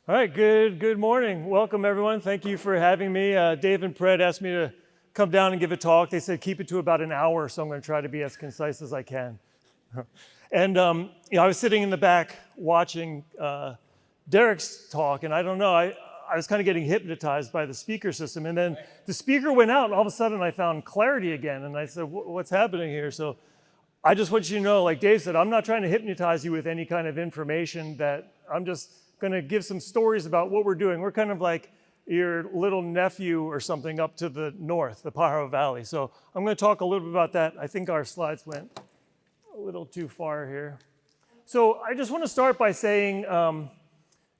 All right, good morning. Welcome, everyone. Thank you for having me. Dave and Pred asked me to come down and give a talk. They said keep it to about an hour, so I'm going to try to be as concise as I can. And I was sitting in the back watching Derek's talk, and I don't know, I was kind of getting hypnotized by the speaker system, and then the speaker went out, and all of a sudden I found clarity again, and I said, what's happening here? So I just want you to know, like Dave said, I'm not trying to hypnotize you with any kind of information. That I'm just going to give some stories about what we're doing. We're kind of like your little nephew or something up to the north, the Pajaro Valley. So I'm going to talk a little bit about that. I think our slides went a little too far here. So I just want to start by saying, I'm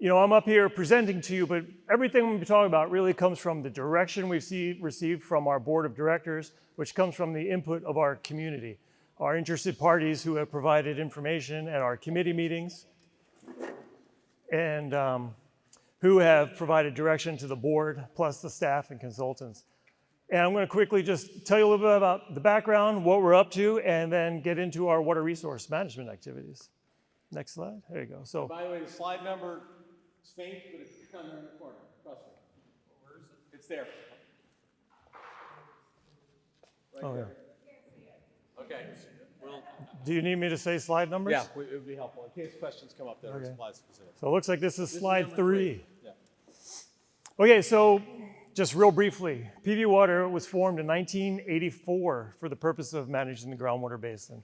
up here presenting to you, but everything we'll be talking about really comes from the direction we've received from our board of directors, which comes from the input of our community, our interested parties who have provided information at our committee meetings, and who have provided direction to the board, plus the staff and consultants. And I'm going to quickly just tell you a little bit about the background, what we're up to, and then get into our water resource management activities. Next slide. There you go. So, by the way, the slide number is faint, but it's down there in the corner. Trust me. Where is it? It's there. Right there. Yeah. Okay. Do you need me to say slide numbers? Yeah, it would be helpful in case questions come up that are slide specific. So it looks like this is slide 3. Yeah. Okay, so just real briefly, PV Water was formed in 1984 for the purpose of managing the groundwater basin.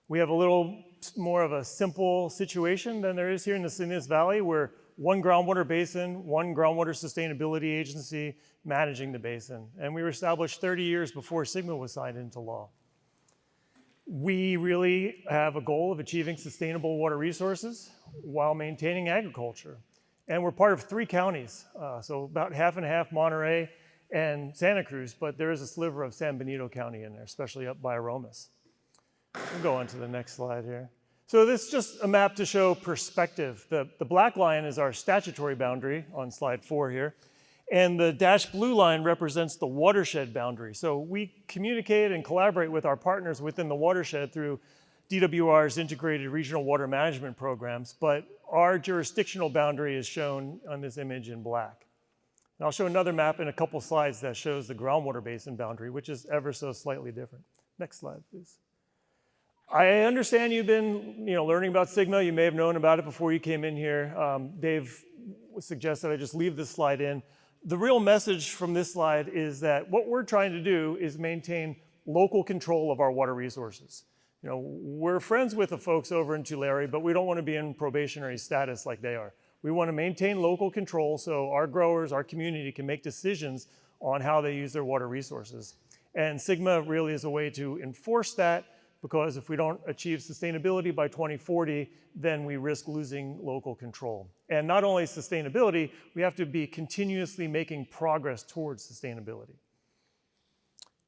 We have a little more of a simple situation than there is here in the Salinas Valley. We're one groundwater basin, one groundwater sustainability agency managing the basin. And we were established 30 years before SGMA was signed into law. We really have a goal of achieving sustainable water resources while maintaining agriculture. And we're part of 3 counties, so about half and half Monterey and Santa Cruz, but there is a sliver of San Benito County in there, especially up by Aromas. We'll go on to the next slide here. So this is just a map to show perspective. The black line is our statutory boundary on slide 4 here. And the dashed blue line represents the watershed boundary. So we communicate and collaborate with our partners within the watershed through DWR's integrated regional water management programs, but our jurisdictional boundary is shown on this image in black. And I'll show another map in a couple slides that shows the groundwater basin boundary, which is ever so slightly different. Next slide, please. I understand you've been learning about SGMA. You may have known about it before you came in here. Dave suggested I just leave this slide in. The real message from this slide is that what we're trying to do is maintain local control of our water resources. We're friends with the folks over in Tulare, but we don't want to be in probationary status like they are. We want to maintain local control so our growers, our community can make decisions on how they use their water resources. And SGMA really is a way to enforce that, because if we don't achieve sustainability by 2040, then we risk losing local control. And not only sustainability, we have to be continuously making progress towards sustainability.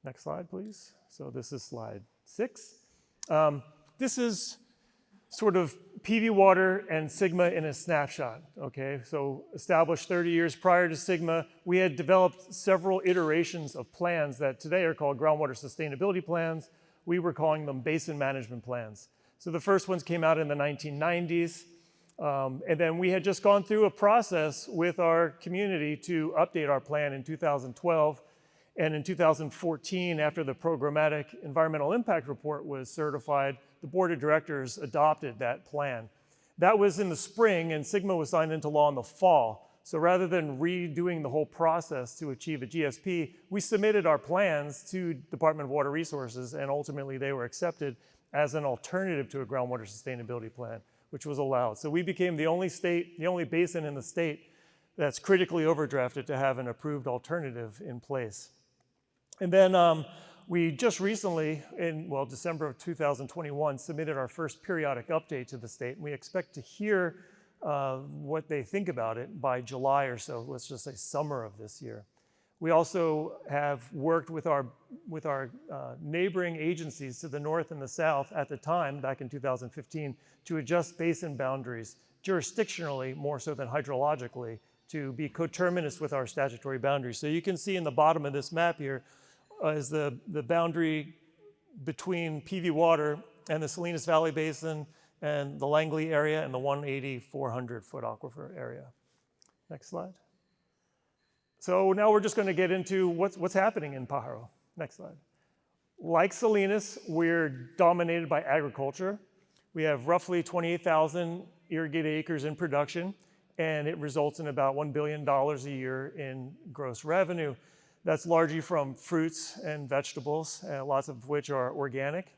Next slide, please. So this is slide 6. This is sort of PV Water and SGMA in a snapshot, okay? So established 30 years prior to SGMA, we had developed several iterations of plans that today are called groundwater sustainability plans. We were calling them basin management plans. So the first ones came out in the 1990s. And then we had just gone through a process with our community to update our plan in 2012. And in 2014, after the programmatic environmental impact report was certified, the board of directors adopted that plan. That was in the spring, and SGMA was signed into law in the fall. So rather than redoing the whole process to achieve a GSP, we submitted our plans to Department of Water Resources, and ultimately they were accepted as an alternative to a groundwater sustainability plan, which was allowed. So we became the only basin in the state that's critically overdrafted to have an approved alternative in place. And then we just recently, in December of 2021, submitted our first periodic update to the state, and we expect to hear what they think about it by July or so, let's just say summer of this year. We also have worked with our neighboring agencies to the north and the south at the time, back in 2015, to adjust basin boundaries jurisdictionally more so than hydrologically to be coterminous with our statutory boundaries. So you can see in the bottom of this map here is the boundary between PV Water and the Salinas Valley Basin and the Langley area and the 180-400 foot aquifer area. Next slide. So now we're just going to get into what's happening in Pajaro. Next slide. Like Salinas, we're dominated by agriculture. We have roughly 28,000 irrigated acres in production, and it results in about $1 billion a year in gross revenue. That's largely from fruits and vegetables, lots of which are organic.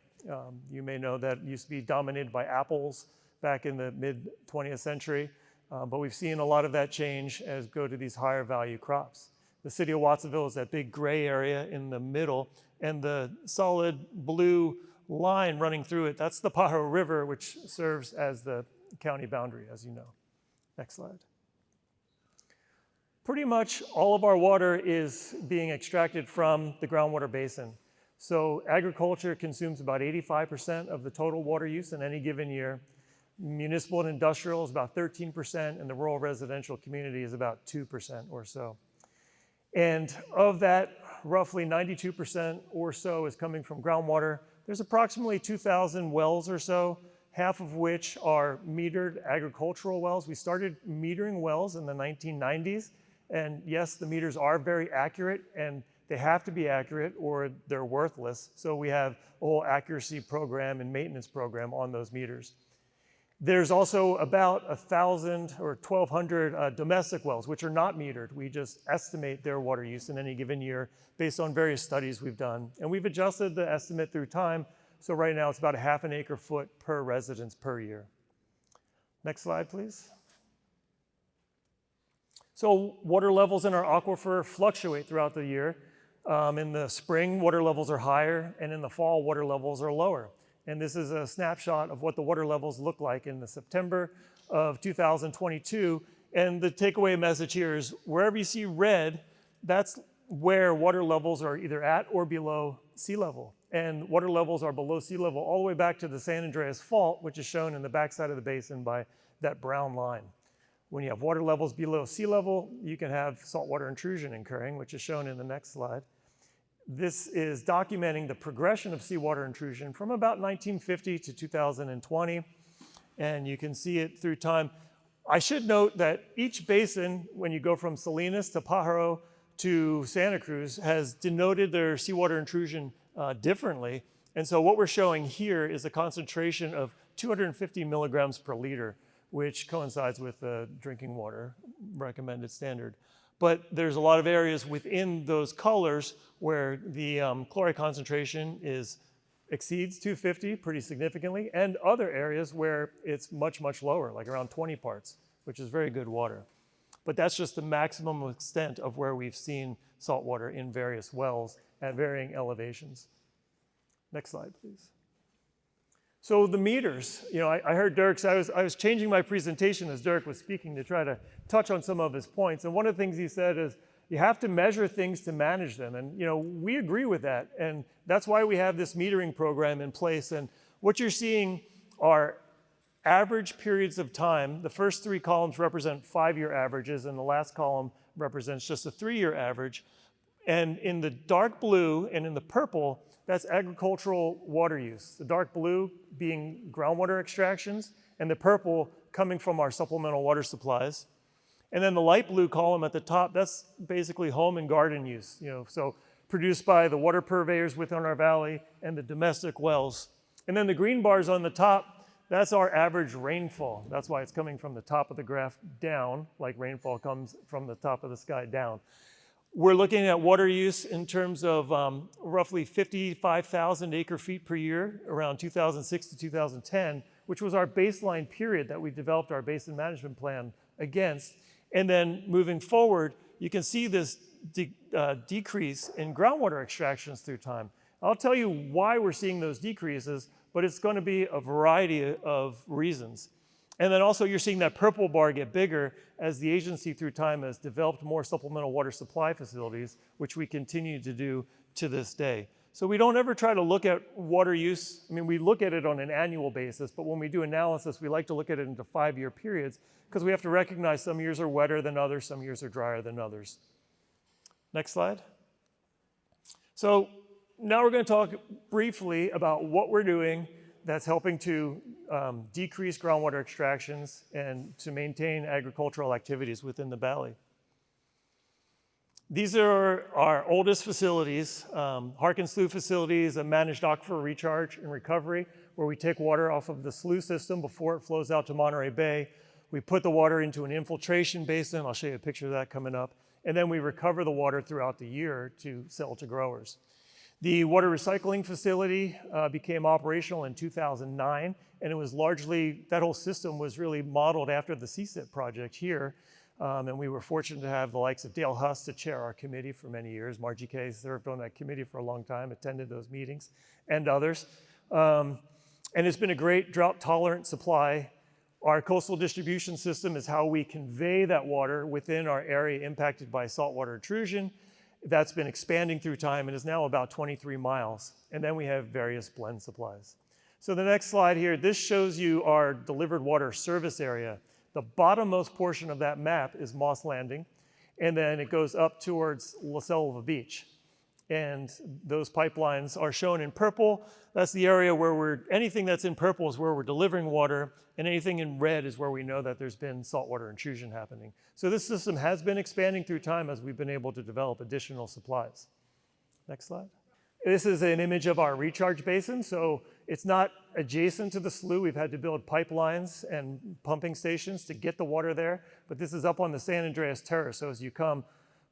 You may know that it used to be dominated by apples back in the mid-20th century, but we've seen a lot of that change as go to these higher value crops. The city of Watsonville is that big gray area in the middle, and the solid blue line running through it, that's the Pajaro River, which serves as the county boundary, as you know. Next slide. Pretty much all of our water is being extracted from the groundwater basin. So agriculture consumes about 85% of the total water use in any given year. Municipal and industrial is about 13%, and the rural residential community is about 2% or so. And of that, roughly 92% or so is coming from groundwater. There's approximately 2,000 wells or so, half of which are metered agricultural wells. We started metering wells in the 1990s, and yes, the meters are very accurate, and they have to be accurate or they're worthless. So we have a whole accuracy program and maintenance program on those meters. There's also about 1,000 or 1,200 domestic wells, which are not metered. We just estimate their water use in any given year based on various studies we've done. And we've adjusted the estimate through time. So right now it's about a half an acre foot per residence per year. Next slide, please. So water levels in our aquifer fluctuate throughout the year. In the spring, water levels are higher, and in the fall, water levels are lower. And this is a snapshot of what the water levels look like in the September of 2022. And the takeaway message here is wherever you see red, that's where water levels are either at or below sea level. And water levels are below sea level all the way back to the San Andreas Fault, which is shown in the backside of the basin by that brown line. When you have water levels below sea level, you can have saltwater intrusion occurring, which is shown in the next slide. This is documenting the progression of seawater intrusion from about 1950 to 2020, and you can see it through time. I should note that each basin, when you go from Salinas to Pajaro to Santa Cruz, has denoted their seawater intrusion differently. And so what we're showing here is a concentration of 250 milligrams per liter, which coincides with the drinking water recommended standard. But there's a lot of areas within those colors where the chloride concentration exceeds 250 pretty significantly, and other areas where it's much, much lower, like around 20 parts, which is very good water. But that's just the maximum extent of where we've seen salt water in various wells at varying elevations. Next slide, please. So the meters, I heard Dirk say, I was changing my presentation as Dirk was speaking to try to touch on some of his points. And one of the things he said is you have to measure things to manage them. And we agree with that. And that's why we have this metering program in place. And what you're seeing are average periods of time. The first three columns represent 5-year averages, and the last column represents just a 3-year average. And in the dark blue and in the purple, that's agricultural water use. The dark blue being groundwater extractions, and the purple coming from our supplemental water supplies. And then the light blue column at the top, that's basically home and garden use, so produced by the water purveyors within our valley and the domestic wells. And then the green bars on the top, that's our average rainfall. That's why it's coming from the top of the graph down, like rainfall comes from the top of the sky down. We're looking at water use in terms of roughly 55,000 acre feet per year around 2006 to 2010, which was our baseline period that we developed our basin management plan against. And then moving forward, you can see this decrease in groundwater extractions through time. I'll tell you why we're seeing those decreases, but it's going to be a variety of reasons. And then also you're seeing that purple bar get bigger as the agency through time has developed more supplemental water supply facilities, which we continue to do to this day. So we don't ever try to look at water use. I mean, we look at it on an annual basis, but when we do analysis, we like to look at it into 5-year periods because we have to recognize some years are wetter than others, some years are drier than others. Next slide. So now we're going to talk briefly about what we're doing that's helping to decrease groundwater extractions and to maintain agricultural activities within the valley. These are our oldest facilities. Harkin Slough facility is a managed aquifer recharge and recovery where we take water off of the slough system before it flows out to Monterey Bay. We put the water into an infiltration basin. I'll show you a picture of that coming up. And then we recover the water throughout the year to sell to growers. The water recycling facility became operational in 2009, and it was largely, that whole system was really modeled after the CSIP project here. And we were fortunate to have the likes of Dale Huss to chair our committee for many years. Margie Kay served on that committee for a long time, attended those meetings, and others. And it's been a great drought-tolerant supply. Our coastal distribution system is how we convey that water within our area impacted by saltwater intrusion. That's been expanding through time and is now about 23 miles. And then we have various blend supplies. So the next slide here, this shows you our delivered water service area. The bottommost portion of that map is Moss Landing, and then it goes up towards La Selva Beach. And those pipelines are shown in purple. That's the area where anything that's in purple is where we're delivering water, and anything in red is where we know that there's been saltwater intrusion happening. So this system has been expanding through time as we've been able to develop additional supplies. Next slide. This is an image of our recharge basin. So it's not adjacent to the slough. We've had to build pipelines and pumping stations to get the water there, but this is up on the San Andreas Terrace. So as you come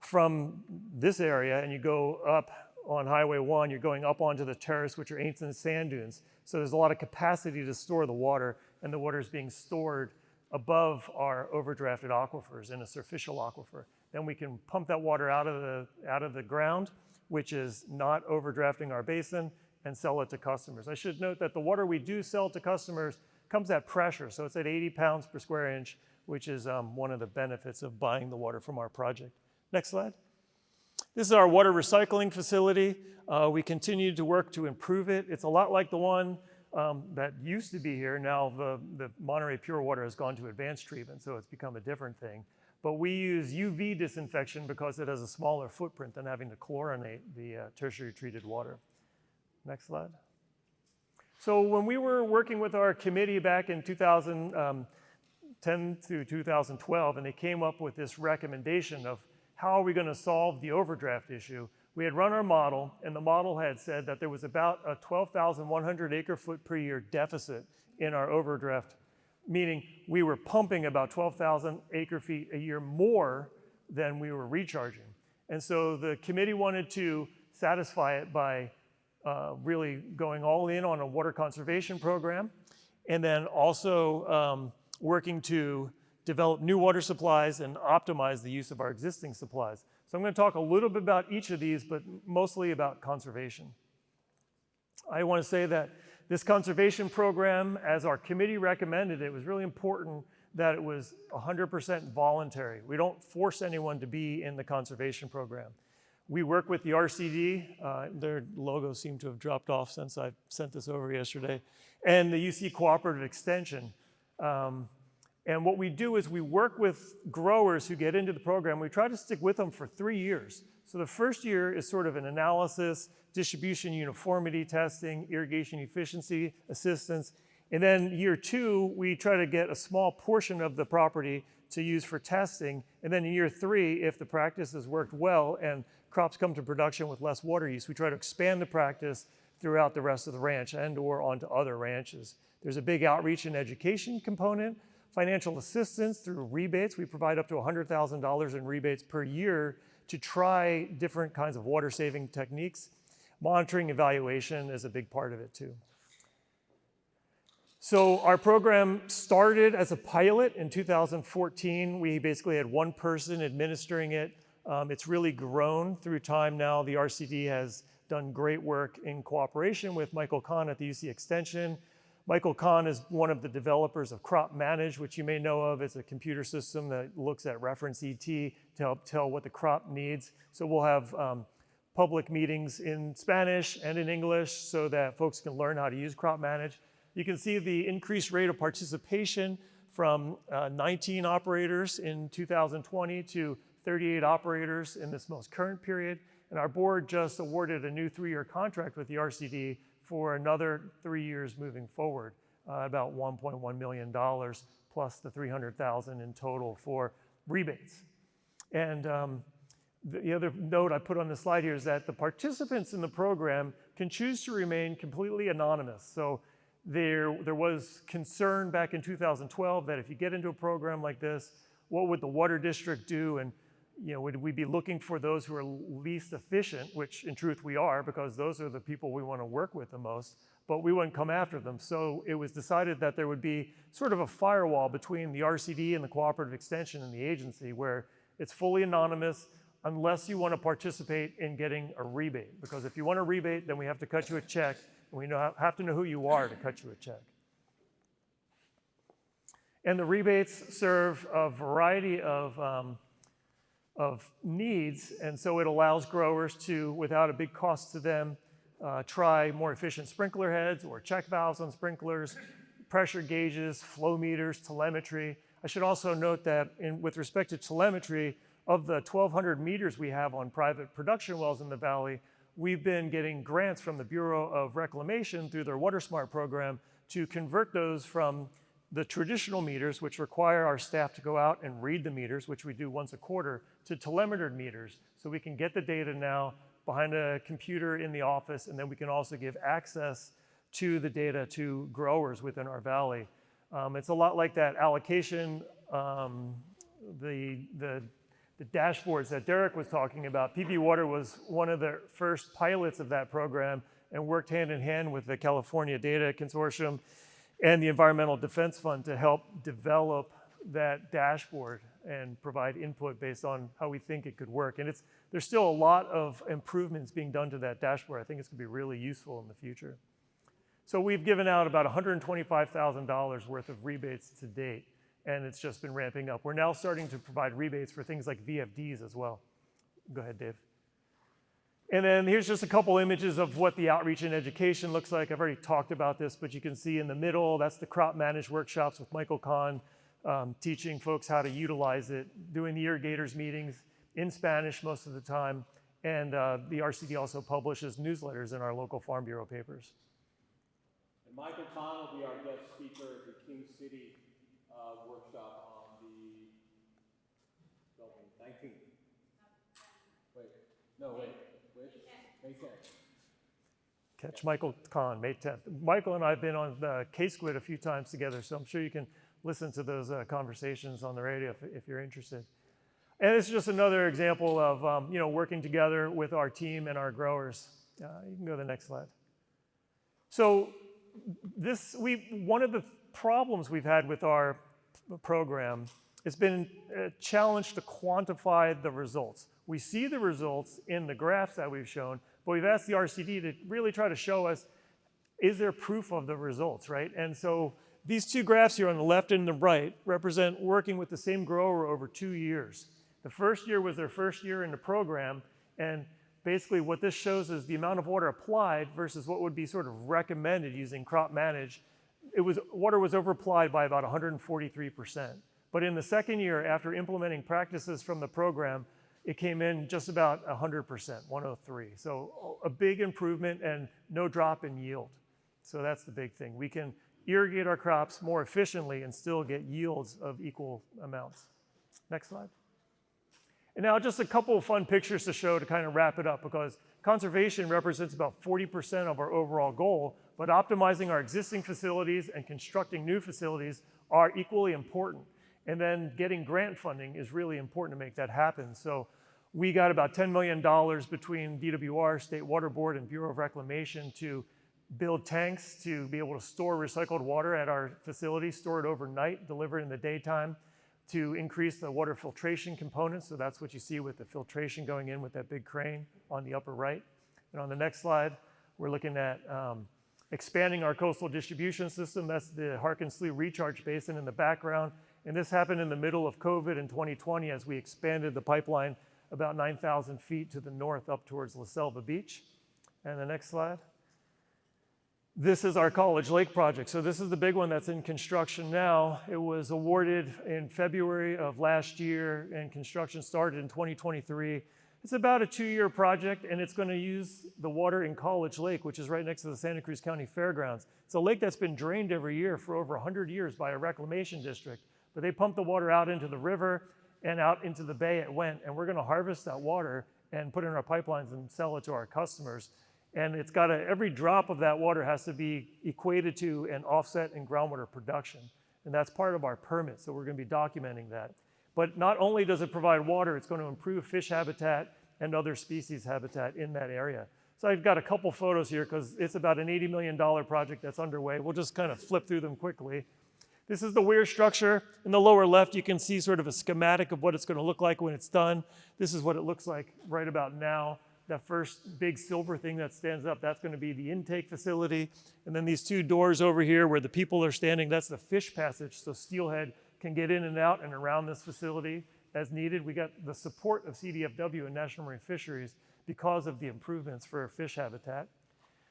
from this area and you go up on Highway 1, you're going up onto the terrace, which are ancient sand dunes. So there's a lot of capacity to store the water, and the water is being stored above our overdrafted aquifers in a surficial aquifer. Then we can pump that water out of the ground, which is not overdrafting our basin, and sell it to customers. I should note that the water we do sell to customers comes at pressure, so it's at 80 pounds per square inch, which is one of the benefits of buying the water from our project. Next slide. This is our water recycling facility. We continue to work to improve it. It's a lot like the one that used to be here. Now the Monterey Pure Water has gone to advanced treatment, so it's become a different thing. But we use UV disinfection because it has a smaller footprint than having to chlorinate the tertiary treated water. Next slide. So when we were working with our committee back in 2010 through 2012, and they came up with this recommendation of how are we going to solve the overdraft issue, we had run our model, and the model had said that there was about a 12,100 acre foot per year deficit in our overdraft, meaning we were pumping about 12,000 acre feet a year more than we were recharging. And so the committee wanted to satisfy it by really going all in on a water conservation program, and then also working to develop new water supplies and optimize the use of our existing supplies. So I'm going to talk a little bit about each of these, but mostly about conservation. I want to say that this conservation program, as our committee recommended, it was really important that it was 100% voluntary. We don't force anyone to be in the conservation program. We work with the RCD. Their logo seemed to have dropped off since I sent this over yesterday, and the UC Cooperative Extension. And what we do is we work with growers who get into the program. We try to stick with them for 3 years. So the first year is sort of an analysis, distribution uniformity testing, irrigation efficiency assistance. And then year 2, we try to get a small portion of the property to use for testing. And then in year 3, if the practice has worked well and crops come to production with less water use, we try to expand the practice throughout the rest of the ranch and or onto other ranches. There's a big outreach and education component. Financial assistance through rebates. We provide up to $100,000 in rebates per year to try different kinds of water saving techniques. Monitoring evaluation is a big part of it too. So our program started as a pilot in 2014. We basically had one person administering it. It's really grown through time now. The RCD has done great work in cooperation with Michael Kahn at the UC Extension. Michael Kahn is one of the developers of Crop Manage, which you may know of. It's a computer system that looks at reference ET to help tell what the crop needs. So we'll have public meetings in Spanish and in English so that folks can learn how to use Crop Manage. You can see the increased rate of participation from 19 operators in 2020 to 38 operators in this most current period. And our board just awarded a new 3-year contract with the RCD for another 3 years moving forward, about $1.1 million plus the $300,000 in total for rebates. And the other note I put on the slide here is that the participants in the program can choose to remain completely anonymous. So there was concern back in 2012 that if you get into a program like this, what would the water district do? And would we be looking for those who are least efficient, which in truth we are, because those are the people we want to work with the most, but we wouldn't come after them. So it was decided that there would be sort of a firewall between the RCD and the cooperative extension and the agency, where it's fully anonymous unless you want to participate in getting a rebate. Because if you want a rebate, then we have to cut you a check, and we have to know who you are to cut you a check. And the rebates serve a variety of needs, and so it allows growers to, without a big cost to them, try more efficient sprinkler heads or check valves on sprinklers, pressure gauges, flow meters, telemetry. I should also note that with respect to telemetry, of the 1,200 meters we have on private production wells in the valley, we've been getting grants from the Bureau of Reclamation through their WaterSmart program to convert those from the traditional meters, which require our staff to go out and read the meters, which we do once a quarter, to telemetered meters. So we can get the data now behind a computer in the office, and then we can also give access to the data to growers within our valley. It's a lot like that allocation, the dashboards that Derek was talking about. PV Water was one of the first pilots of that program and worked hand in hand with the California Data Consortium and the Environmental Defense Fund to help develop that dashboard and provide input based on how we think it could work. And there's still a lot of improvements being done to that dashboard. I think it's gonna be really useful in the future. So we've given out about $125,000 worth of rebates to date, and it's just been ramping up. We're now starting to provide rebates for things like VFDs as well. Go ahead, Dave. And then here's just a couple images of what the outreach and education looks like. I've already talked about this, but you can see in the middle, that's the crop managed workshops with Michael Kahn, teaching folks how to utilize it, doing the irrigators meetings in Spanish most of the time, and the RCD also publishes newsletters in our local Farm Bureau papers. And Michael Kahn will be our guest speaker at the King City workshop on the 19th. May 10th. Catch Michael Kahn, May 10th. Michael and I have been on the K-Squid a few times together, so I'm sure you can listen to those conversations on the radio if you're interested. And it's just another example of working together with our team and our growers. You can go to the next slide. So one of the problems we've had with our program, it's been a challenge to quantify the results. We see the results in the graphs that we've shown, but we've asked the RCD to really try to show us, is there proof of the results, right? And so these two graphs here on the left and the right represent working with the same grower over 2 years. The first year was their first year in the program, and basically what this shows is the amount of water applied versus what would be sort of recommended using crop managed. Water was overapplied by about 143%. But in the second year, after implementing practices from the program, it came in just about 100%, 103. So a big improvement and no drop in yield. So that's the big thing. We can irrigate our crops more efficiently and still get yields of equal amounts. Next slide. And now just a couple of fun pictures to show to kind of wrap it up, because conservation represents about 40% of our overall goal, but optimizing our existing facilities and constructing new facilities are equally important. And then getting grant funding is really important to make that happen. So we got about $10 million between DWR, State Water Board, and Bureau of Reclamation to build tanks to be able to store recycled water at our facility, store it overnight, deliver it in the daytime, to increase the water filtration components. So that's what you see with the filtration going in with that big crane on the upper right. And on the next slide, we're looking at expanding our coastal distribution system. That's the Harkins Slough Recharge Basin in the background. And this happened in the middle of COVID in 2020 as we expanded the pipeline about 9,000 feet to the north up towards La Selva Beach. And the next slide. This is our College Lake project. So this is the big one that's in construction now. It was awarded in February of last year, and construction started in 2023. It's about a 2-year project, and it's going to use the water in College Lake, which is right next to the Santa Cruz County Fairgrounds. It's a lake that's been drained every year for over 100 years by a reclamation district, but they pump the water out into the river and out into the bay it went, and we're going to harvest that water and put it in our pipelines and sell it to our customers. And it's got every drop of that water has to be equated to an offset in groundwater production, and that's part of our permit, so we're going to be documenting that. But not only does it provide water, it's going to improve fish habitat and other species habitat in that area. So I've got a couple photos here because it's about an $80 million project that's underway. We'll just kind of flip through them quickly. This is the weir structure. In the lower left, you can see sort of a schematic of what it's going to look like when it's done. This is what it looks like right about now. That first big silver thing that stands up, that's going to be the intake facility. And then these two doors over here where the people are standing, that's the fish passage. So steelhead can get in and out and around this facility as needed. We got the support of CDFW and National Marine Fisheries because of the improvements for fish habitat.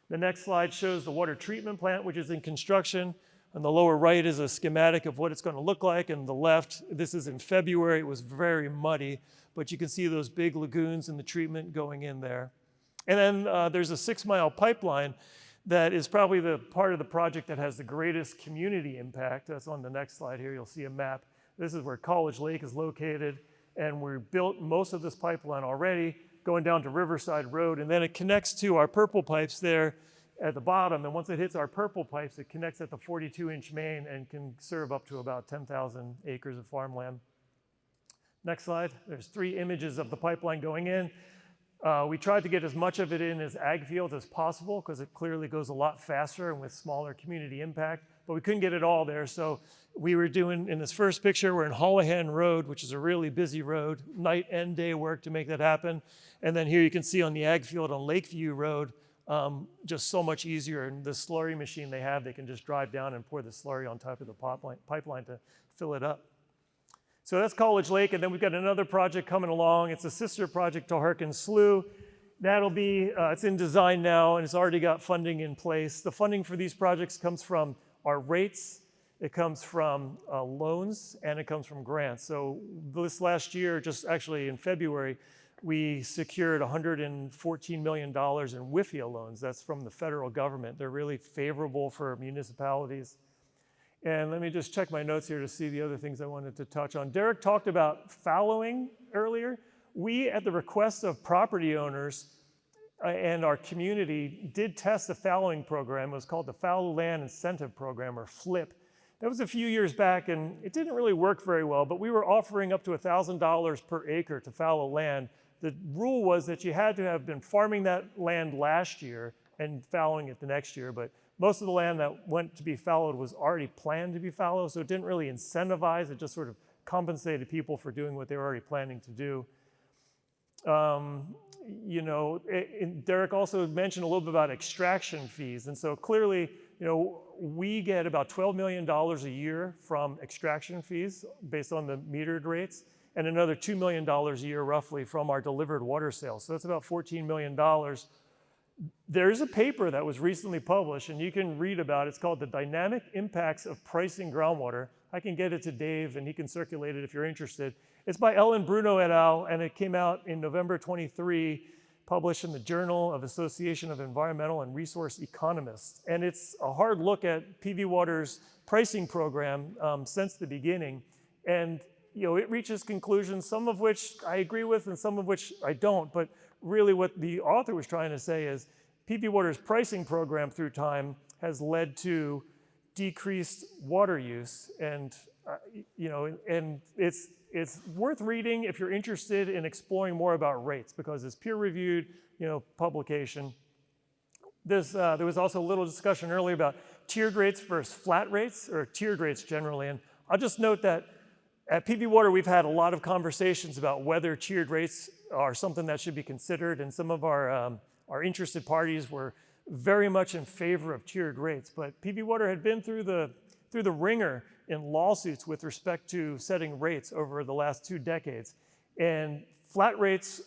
The next slide shows the water treatment plant, which is in construction. On the lower right is a schematic of what it's going to look like. And the left, this is in February. It was very muddy, but you can see those big lagoons and the treatment going in there. And then there's a 6-mile pipeline that is probably the part of the project that has the greatest community impact. That's on the next slide here. You'll see a map. This is where College Lake is located, and we built most of this pipeline already going down to Riverside Road, and then it connects to our purple pipes there at the bottom, and once it hits our purple pipes, it connects at the 42-inch main and can serve up to about 10,000 acres of farmland. Next slide. There's 3 images of the pipeline going in. We tried to get as much of it in as ag fields as possible because it clearly goes a lot faster and with smaller community impact, but we couldn't get it all there. So we were doing, in this first picture, we're in Holohan Road, which is a really busy road, night and day work to make that happen. And then here you can see on the ag field on Lakeview Road, just so much easier. And the slurry machine they have, they can just drive down and pour the slurry on top of the pipeline to fill it up. So that's College Lake, and then we've got another project coming along. It's a sister project to Harkins Slough. That'll be, it's in design now, and it's already got funding in place. The funding for these projects comes from our rates, it comes from loans, and it comes from grants. So this last year, just actually in February, we secured $114 million in WIFIA loans. That's from the federal government. They're really favorable for municipalities. And let me just check my notes here to see the other things I wanted to touch on. Derek talked about fallowing earlier. We, at the request of property owners and our community, did test a fallowing program. It was called the Fallow Land Incentive Program, or FLIP. That was a few years back, and it didn't really work very well, but we were offering up to $1,000 per acre to fallow land. The rule was that you had to have been farming that land last year and fallowing it the next year, but most of the land that went to be fallowed was already planned to be fallowed, so it didn't really incentivize, it just sort of compensated people for doing what they were already planning to do. You know, Derek also mentioned a little bit about extraction fees, and so clearly, you know, we get about $12 million a year from extraction fees based on the metered rates, and another $2 million a year roughly from our delivered water sales. So that's about $14 million. There's a paper that was recently published, and you can read about it. It's called The Dynamic Impacts of Pricing Groundwater. I can get it to Dave, and he can circulate it if you're interested. It's by Ellen Bruno et al., and it came out in November 23, published in the Journal of Association of Environmental and Resource Economists. And it's a hard look at PV Water's pricing program since the beginning. And you know, it reaches conclusions, some of which I agree with and some of which I don't. But really what the author was trying to say is PV Water's pricing program through time has led to decreased water use. And you know, and it's worth reading if you're interested in exploring more about rates, because it's peer-reviewed, you know, publication. There was also a little discussion earlier about tiered rates versus flat rates, or tiered rates generally. And I'll just note that at PV Water, we've had a lot of conversations about whether tiered rates are something that should be considered, and some of our interested parties were very much in favor of tiered rates. But PV Water had been through the ringer in lawsuits with respect to setting rates over the last 2 decades. And flat rates,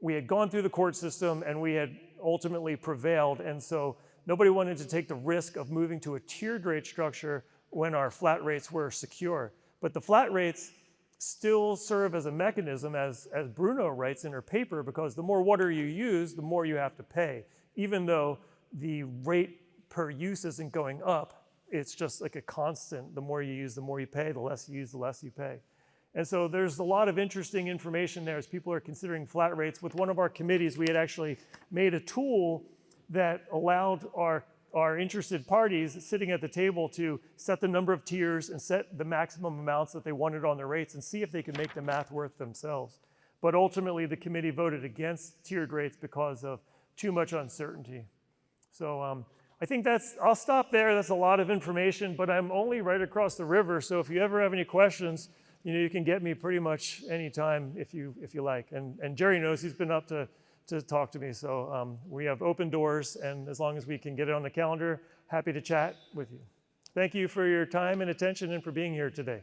we had gone through the court system and we had ultimately prevailed. And so nobody wanted to take the risk of moving to a tiered rate structure when our flat rates were secure. But the flat rates still serve as a mechanism, as Bruno writes in her paper, because the more water you use, the more you have to pay. Even though the rate per use isn't going up, it's just like a constant. The more you use, the more you pay. The less you use, the less you pay. And so there's a lot of interesting information there as people are considering flat rates. With one of our committees, we had actually made a tool that allowed our interested parties sitting at the table to set the number of tiers and set the maximum amounts that they wanted on their rates and see if they could make the math work themselves. But ultimately, the committee voted against tiered rates because of too much uncertainty. So I think I'll stop there. That's a lot of information, but I'm only right across the river. So if you ever have any questions, you can get me pretty much anytime if you like. And Jerry knows, he's been up to talk to me. So we have open doors, and as long as we can get it on the calendar, happy to chat with you. Thank you for your time and attention and for being here today.